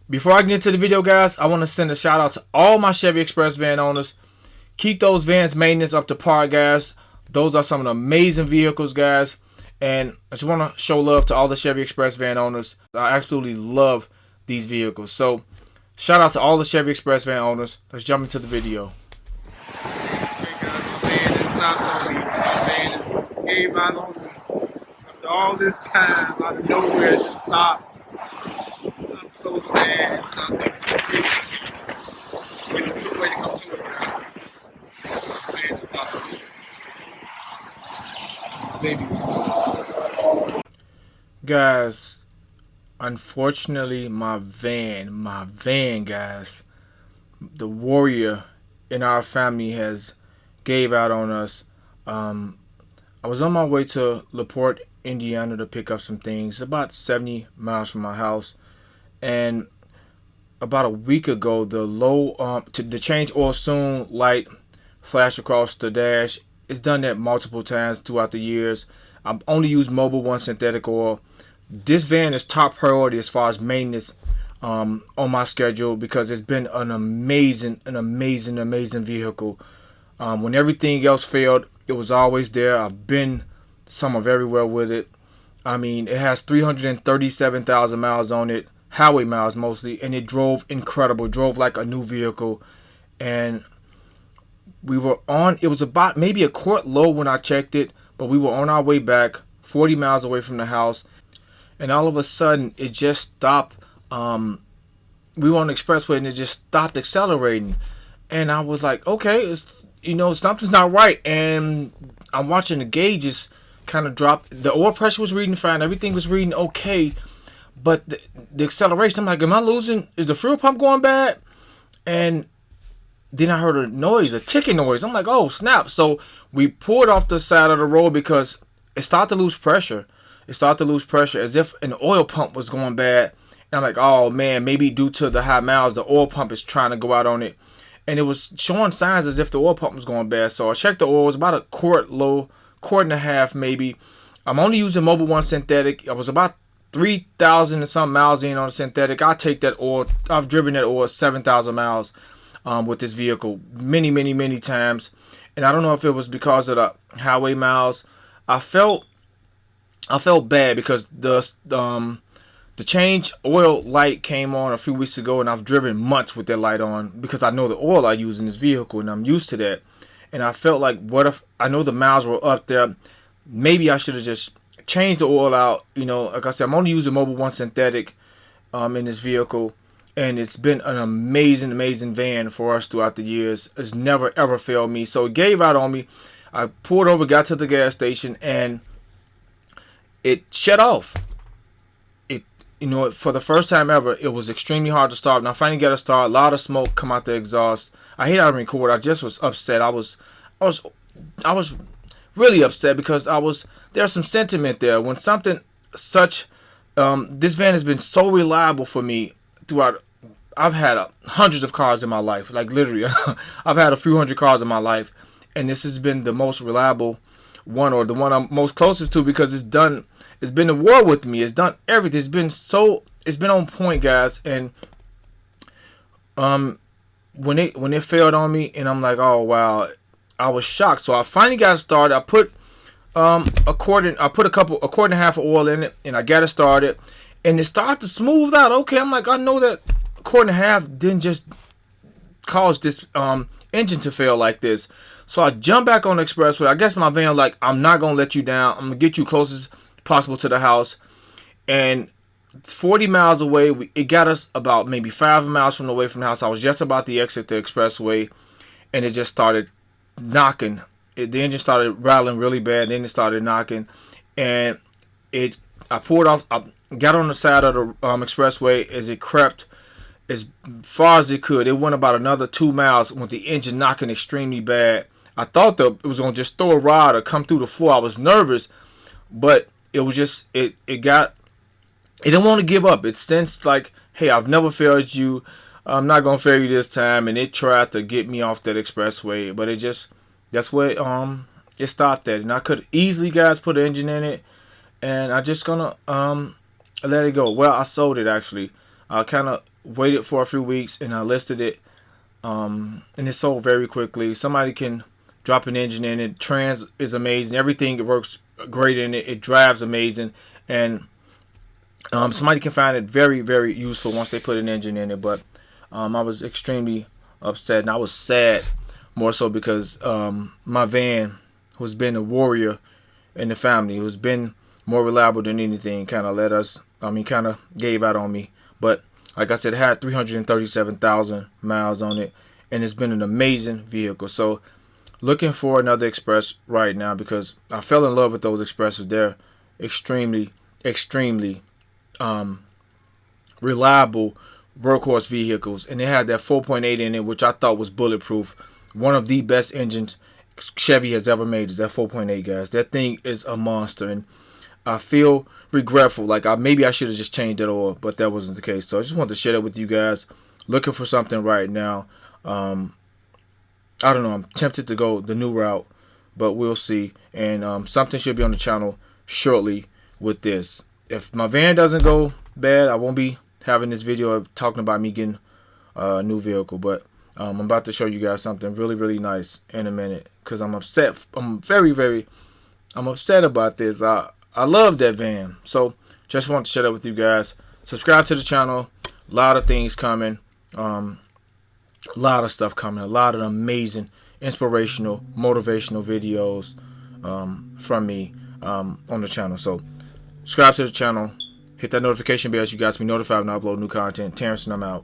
Before I get into the video, guys, I want to send a shout out to all my Chevy Express van owners. Keep those vans maintenance up to par, guys. Those are some of the amazing vehicles, guys. And I just want to show love to all the Chevy Express van owners. I absolutely love these vehicles. So shout out to all the Chevy Express van owners. Let's jump into the video. Hey guys, my van is not on me. My van is gave out on me. After all this time, out of nowhere, it just stopped. I'm so sad it stopped. Waiting to come to it, guys. My van is stopped. My baby was stopped. Guys, unfortunately, my van, guys, the warrior in our family has gave out on us. I was on my way to LaPorte, Indiana to pick up some things, about 70 miles from my house. And about a week ago, the change oil soon light flashed across the dash. It's done that multiple times throughout the years. I've only used Mobil 1 synthetic oil. This van is top priority as far as maintenance on my schedule because it's been an amazing vehicle. When everything else failed, it was always there. I've been somewhere very well with it. I mean, it has 337,000 miles on it, highway miles mostly, and it drove incredible. It drove like a new vehicle. And it was about maybe a quart low when I checked it, but we were on our way back, 40 miles away from the house. And all of a sudden, it just stopped. We were on the expressway, and it just stopped accelerating. And I was like, okay, something's not right. And I'm watching the gauges kind of drop. The oil pressure was reading fine. Everything was reading okay. But the acceleration, I'm like, am I losing? Is the fuel pump going bad? And then I heard a noise, a ticking noise. I'm like, oh, snap. So we pulled off the side of the road because it started to lose pressure. It started to lose pressure as if an oil pump was going bad. And I'm like, oh, man, maybe due to the high miles, the oil pump is trying to go out on it. And it was showing signs as if the oil pump was going bad. So I checked the oil. It was about a quart low, quart and a half maybe. I'm only using Mobil 1 synthetic. I was about 3,000 and some miles in on the synthetic. I take that oil. I've driven that oil 7,000 miles with this vehicle many times. And I don't know if it was because of the highway miles. I felt bad because the change oil light came on a few weeks ago, and I've driven months with that light on because I know the oil I use in this vehicle, and I'm used to that. And I felt like, what if I know the miles were up there? Maybe I should have just changed the oil out. Like I said, I'm only using Mobil 1 synthetic in this vehicle, and it's been an amazing van for us throughout the years. It's never ever failed me. So it gave out on me. I pulled over, got to the gas station, and it shut off. For the first time ever, it was extremely hard to start. And I finally got to start. A lot of smoke come out the exhaust. I hate how I record. I just was upset. I was really upset because there's some sentiment there. When something such, this van has been so reliable for me throughout. I've had hundreds of cars in my life. Like literally, I've had a few hundred cars in my life. And this has been the most reliable one, or the one I'm most closest to, because it's been a war with me. It's done everything. It's been on point, guys. And when it failed on me, and I'm like, oh wow, I was shocked. So I finally got it started. I put a quart and a half of oil in it, and I got it started, and it started to smooth out. Okay, I'm like, I know that a quart and a half didn't just cause this engine to fail like this. So I jumped back on the expressway. I guess my van like, I'm not gonna let you down. I'm gonna get you close as possible to the house. And 40 miles away, it got us about maybe 5 miles from the house. I was just about to exit the expressway, and it just started knocking. The engine started rattling really bad. Then it started knocking, and I pulled off. I got on the side of the expressway as it crept as far as it could. It went about another 2 miles with the engine knocking extremely bad. I thought that it was gonna just throw a rod or come through the floor. I was nervous, but it was just it didn't want to give up. It sensed like, hey, I've never failed you. I'm not gonna fail you this time. And it tried to get me off that expressway, but that's where it stopped at. And I could easily, guys, put an engine in it, and I just gonna let it go. Well, I sold it actually. I kind of waited for a few weeks and I listed it, and it sold very quickly. Somebody can drop an engine in it. Trans is amazing. Everything, it works great in it. It drives amazing, and somebody can find it very, very useful once they put an engine in it. But I was extremely upset, and I was sad more so because my van, who's been a warrior in the family, who's been more reliable than anything, kind of gave out on me. But like I said, it had 337,000 miles on it, and it's been an amazing vehicle. So looking for another Express right now because I fell in love with those Expresses. They're extremely, extremely reliable workhorse vehicles, and they had that 4.8 in it, which I thought was bulletproof. One of the best engines Chevy has ever made is that 4.8, guys. That thing is a monster, and I feel regretful. Like maybe I should have just changed that oil, but that wasn't the case. So I just wanted to share that with you guys. Looking for something right now. I don't know. I'm tempted to go the new route, but we'll see. And something should be on the channel shortly with this. If my van doesn't go bad, I won't be having this video talking about me getting a new vehicle. But I'm about to show you guys something really, really nice in a minute because I'm upset. I'm I'm upset about this. I love that van. So just want to share that with you guys. Subscribe to the channel. A lot of things coming. A lot of stuff coming. A lot of amazing, inspirational, motivational videos from me on the channel. So subscribe to the channel. Hit that notification bell so you guys be notified when I upload new content. Terrence, and I'm out.